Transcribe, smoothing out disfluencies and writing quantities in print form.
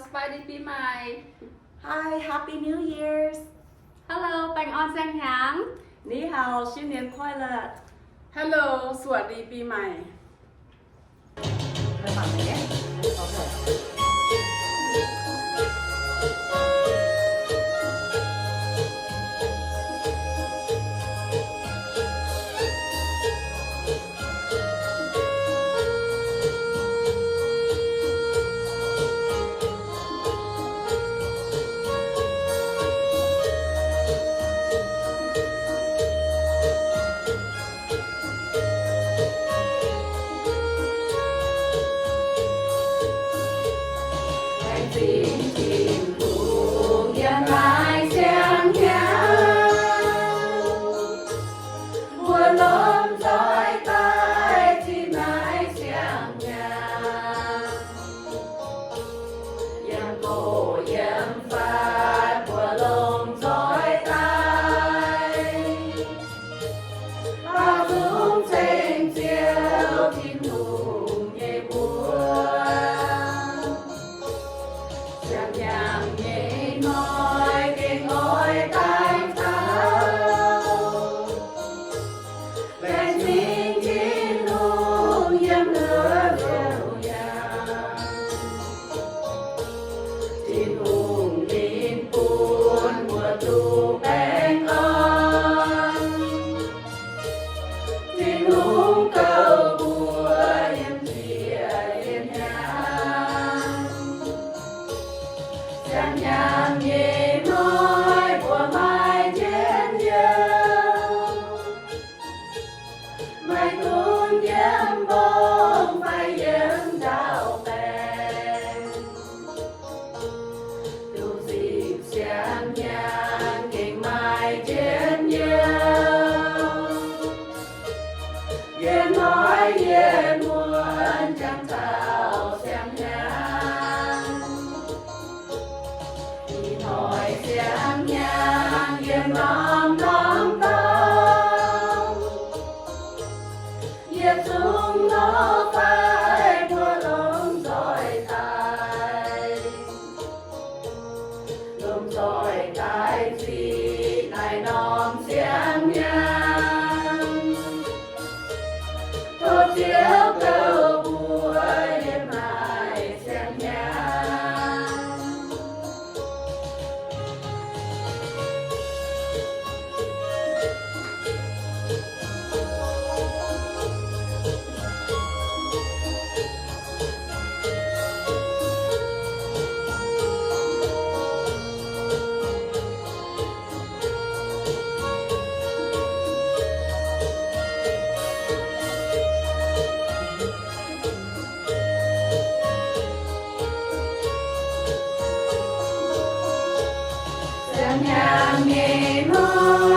สบายดีปีใหม่ Hi, Happy New Year's! Hello แปงออนแซงหยาง 你好，新年快乐！ Hello สวัสดีปีใหม่ 开放没？OK。Nhàng nghề nói